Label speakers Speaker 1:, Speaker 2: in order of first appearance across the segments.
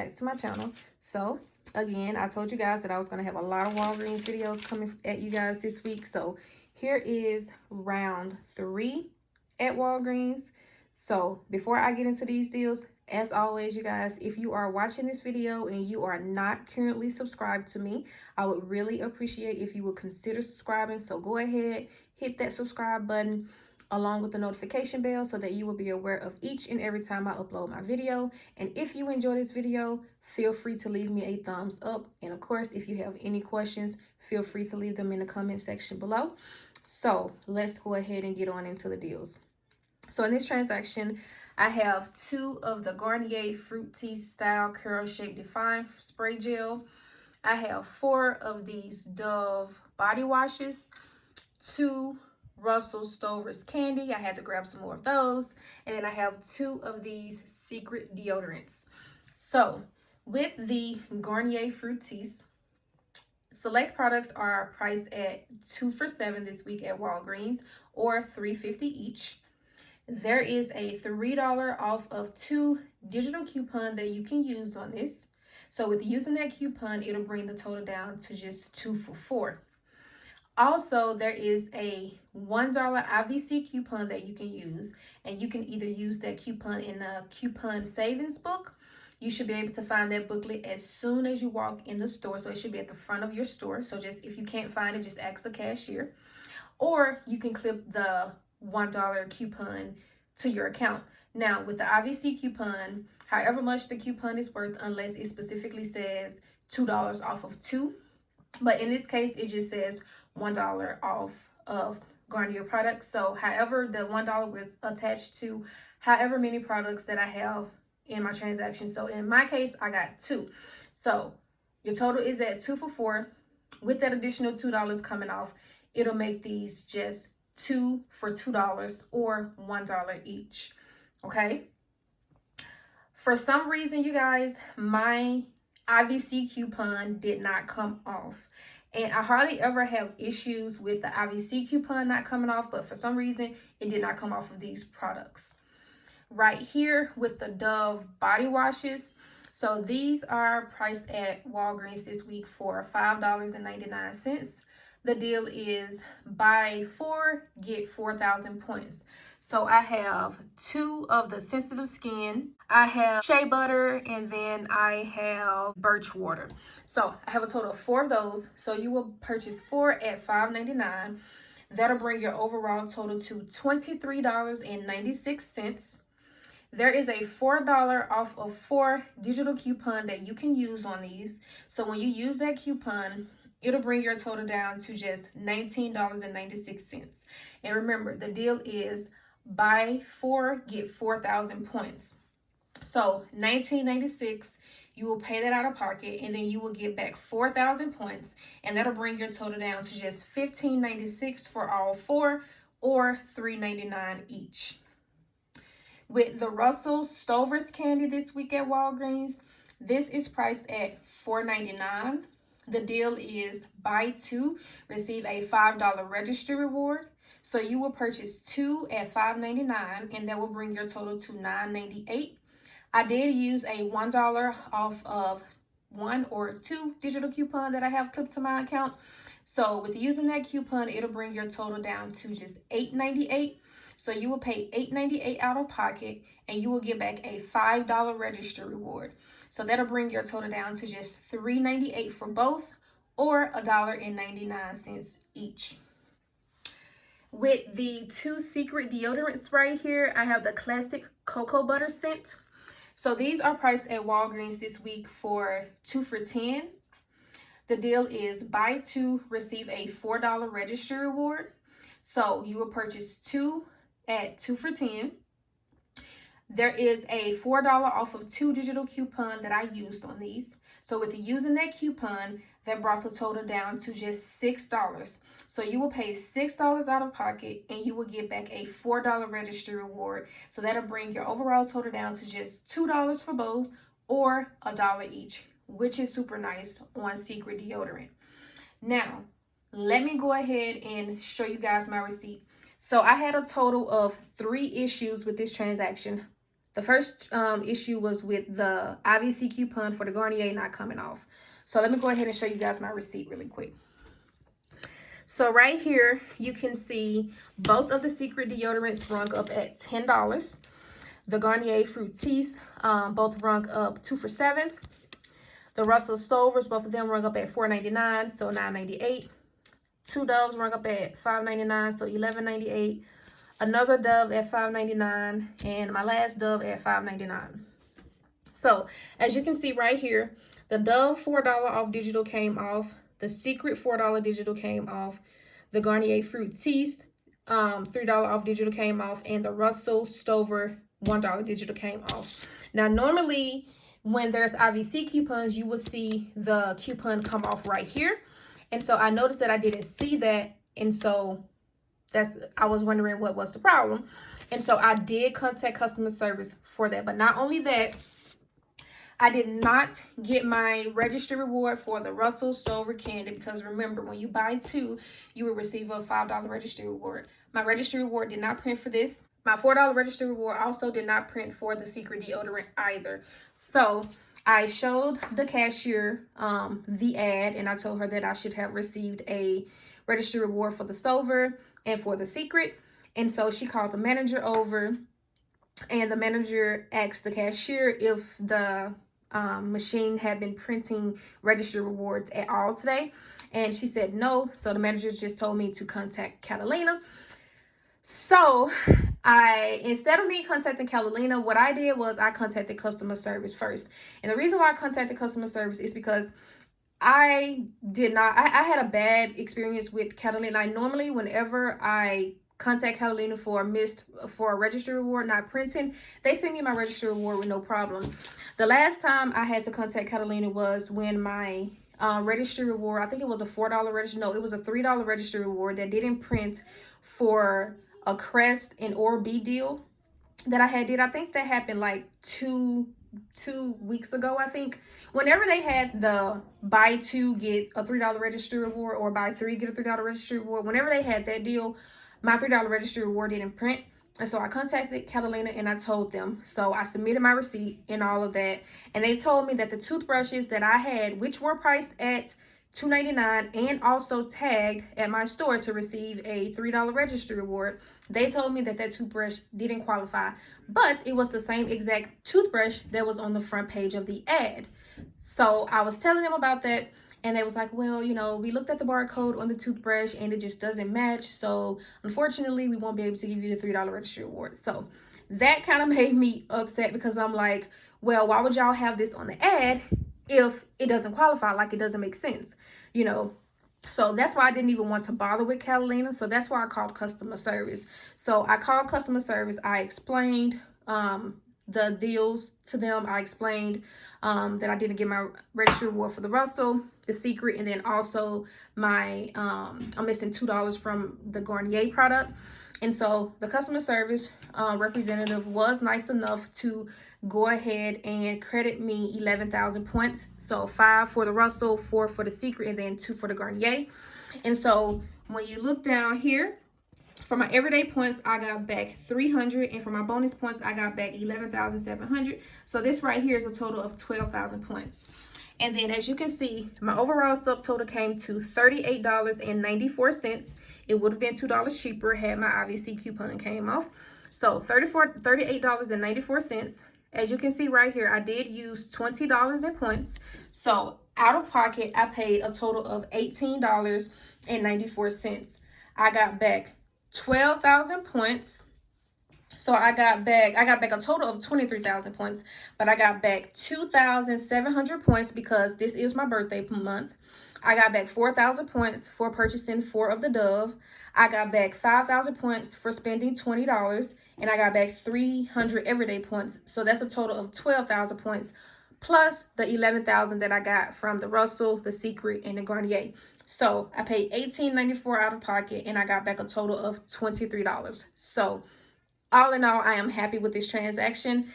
Speaker 1: back to my channel. So again, I told you guys that I was going to have a lot of Walgreens videos coming at you guys this week. So here is round 3 at Walgreens. So before I get into these deals, as always, you guys, if you are watching this video and you are not currently subscribed to me, I would really appreciate if you would consider subscribing. So go ahead, hit that subscribe button along with the notification bell so that you will be aware of each and every time I upload my video. And if you enjoy this video, feel free to leave me a thumbs up. And of course, if you have any questions, feel free to leave them in the comment section below. So let's go ahead and get on into the deals. So in this transaction, I have 2 of the Garnier Fruit Tea Style Curl Shape Define Spray Gel. I have 4 of these Dove body washes, 2 Russell Stover's candy. I had to grab some more of those. And then I have 2 of these secret deodorants. So with the Garnier Fruit Teas, select products are priced at 2 for $7 this week at Walgreens, or $3.50 each. There is a $3 off of 2 digital coupon that you can use on this. So with using that coupon, it'll bring the total down to just 2 for $4. Also, there is a $1 IVC coupon that you can use, and you can either use that coupon in a coupon savings book. You should be able to find that booklet as soon as you walk in the store, so it should be at the front of your store. So just if you can't find it, just ask the cashier. Or you can clip the $1 coupon to your account. Now, with the IVC coupon, however much the coupon is worth, unless it specifically says $2 off of 2. But in this case, it just says $1 off of Garnier products. So however the $1 was attached to however many products that I have in my transaction. So in my case, I got 2. So your total is at 2 for $4. With that additional $2 coming off, it'll make these just 2 for $2 or $1 each. Okay. For some reason, you guys, my IVC coupon did not come off. And I hardly ever have issues with the IVC coupon not coming off, but for some reason, it did not come off of these products. Right here with the Dove body washes. So these are priced at Walgreens this week for $5.99. The deal is buy 4, get 4,000 points. So I have 2 of the sensitive skin, I have shea butter, and then I have birch water. So I have a total of 4 of those. So you will purchase 4 at $5.99. That'll bring your overall total to $23.96. There is a $4 off of 4 digital coupon that you can use on these. So when you use that coupon, it'll bring your total down to just $19.96. And remember, the deal is buy 4, get 4,000 points. So $19.96, you will pay that out of pocket, and then you will get back 4,000 points, and that'll bring your total down to just $15.96 for all 4, or $3.99 each. With the Russell Stover's candy this week at Walgreens, this is priced at $4.99. The deal is buy 2, receive a $5 registry reward. So you will purchase 2 at $5.99, and that will bring your total to $9.98. I did use a $1 off of 1 or 2 digital coupon that I have clipped to my account. So with using that coupon, it'll bring your total down to just $8.98. So you will pay $8.98 out of pocket, and you will get back a $5 register reward. So that'll bring your total down to just $3.98 for both, or $1.99 each. With the 2 secret deodorants right here, I have the classic cocoa butter scent. So these are priced at Walgreens this week for 2 for $10. The deal is buy 2, receive a $4 register reward. So you will purchase 2 at 2 for $10. There is a $4 off of 2 digital coupon that I used on these. So with using that coupon, that brought the total down to just $6. So you will pay $6 out of pocket, and you will get back a $4 registry reward. So that'll bring your overall total down to just $2 for both, or $1 each, which is super nice on secret deodorant. Now, let me go ahead and show you guys my receipt. So I had a total of 3 issues with this transaction. The first issue was with the IVC coupon for the Garnier not coming off. So let me go ahead and show you guys my receipt really quick. So right here, you can see both of the Secret deodorants rung up at $10. The Garnier Fructis, both rung up 2 for $7. The Russell Stovers, both of them rung up at $4.99, so $9.98. 2 Doves rung up at $5.99, so $11.98. Another Dove at $5.99, and my last Dove at $5.99. So as you can see right here, the Dove $4 off digital came off. The Secret $4 digital came off. The Garnier Fructis $3 off digital came off, and the Russell Stover $1 digital came off. Now, normally when there's IVC coupons, you will see the coupon come off right here. And so I noticed that I didn't see that. And so I was wondering what was the problem. And so I did contact customer service for that. But not only that, I did not get my registry reward for the Russell Stover candy, because remember, when you buy 2, you will receive a $5 registry reward. My registry reward did not print for this. My $4 registry reward also did not print for the Secret deodorant either. So I showed the cashier the ad, and I told her that I should have received a registry reward for the Stover and for the Secret. And so she called the manager over, and the manager asked the cashier if the machine had been printing registry rewards at all today. And she said no. So the manager just told me to contact Catalina. So instead of me contacting Catalina, what I did was I contacted customer service first. And the reason why I contacted customer service is because I had a bad experience with Catalina. I normally, whenever I contact Catalina for a registry reward not printing, they send me my registry reward with no problem. The last time I had to contact Catalina was when my registry reward, I think it was a $4 registry, no, it was a $3 registry reward that didn't print for a Crest and Oral-B deal that I did. I think that happened like two weeks ago, I think. Whenever they had the buy 2 get a $3 registry reward, or buy 3 get a $3 registry reward, whenever they had that deal, my $3 registry reward didn't print. And so I contacted Catalina and I told them. So I submitted my receipt and all of that. And they told me that the toothbrushes that I had, which were priced at $2.99 and also tagged at my store to receive a $3 registry reward, they told me that toothbrush didn't qualify. But it was the same exact toothbrush that was on the front page of the ad. So I was telling them about that. And they was like, well, you know, we looked at the barcode on the toothbrush and it just doesn't match. So unfortunately, we won't be able to give you the $3 registry reward. So that kind of made me upset, because I'm like, well, why would y'all have this on the ad if it doesn't qualify? Like, it doesn't make sense, you know? So that's why I didn't even want to bother with Catalina. So that's why I called customer service. So I called customer service. I explained the deals to them. I explained that I didn't get my registry reward for the Russell, the Secret, and then also my I'm missing $2 from the Garnier product. And so the customer service representative was nice enough to go ahead and credit me 11,000 points. So 5 for the Russell, 4 for the Secret, and then 2 for the Garnier. And so when you look down here, for my everyday points, I got back 300, and for my bonus points, I got back 11,700. So this right here is a total of 12,000 points. And then as you can see, my overall subtotal came to $38.94. It would have been $2 cheaper had my IVC coupon came off. So $38.94. As you can see right here, I did use $20 in points. So out of pocket, I paid a total of $18.94. I got back 12,000 points. So I got back a total of 23,000 points, but I got back 2,700 points because this is my birthday month. I got back 4,000 points for purchasing 4 of the Dove. I got back 5,000 points for spending $20, and I got back 300 everyday points. So that's a total of 12,000 points, plus the 11,000 that I got from the Russell, the Secret, and the Garnier. So I paid $18.94 out of pocket, and I got back a total of $23. So all in all, I am happy with this transaction.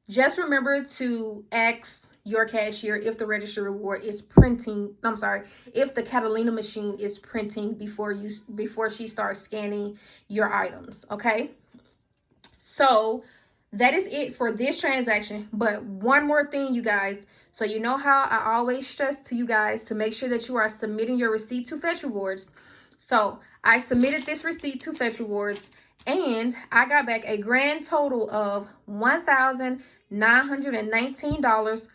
Speaker 1: Just remember to ask your cashier if the registry reward is printing. I'm sorry, if the Catalina machine is printing before she starts scanning your items. Okay. So that is it for this transaction. But one more thing, you guys. So you know how I always stress to you guys to make sure that you are submitting your receipt to Fetch Rewards. So I submitted this receipt to Fetch Rewards, and I got back a grand total of $1,919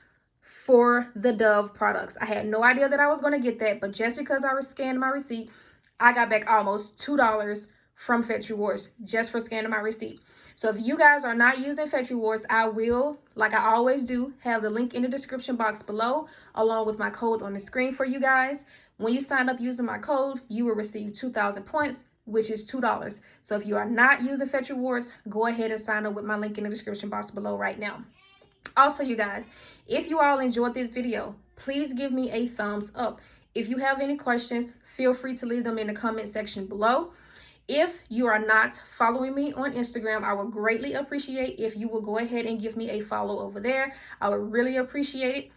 Speaker 1: for the Dove products. I had no idea that I was going to get that, but just because I was scanning my receipt, I got back almost $2 from Fetch Rewards just for scanning my receipt. So if you guys are not using Fetch Rewards, I will, like I always do, have the link in the description box below, along with my code on the screen for you guys. When you sign up using my code, you will receive 2,000 points, which is $2. So if you are not using Fetch Rewards, go ahead and sign up with my link in the description box below right now. Also, you guys, if you all enjoyed this video, please give me a thumbs up. If you have any questions, feel free to leave them in the comment section below. If you are not following me on Instagram, I would greatly appreciate if you will go ahead and give me a follow over there. I would really appreciate it.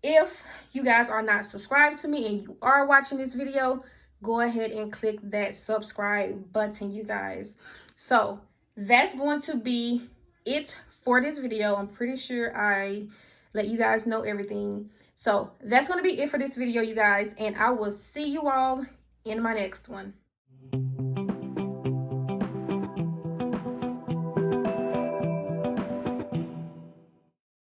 Speaker 1: If you guys are not subscribed to me and you are watching this video, go ahead and click that subscribe button, you guys. So that's going to be it for this video. I'm pretty sure I let you guys know everything. So that's going to be it for this video, you guys, and I will see you all in my next one.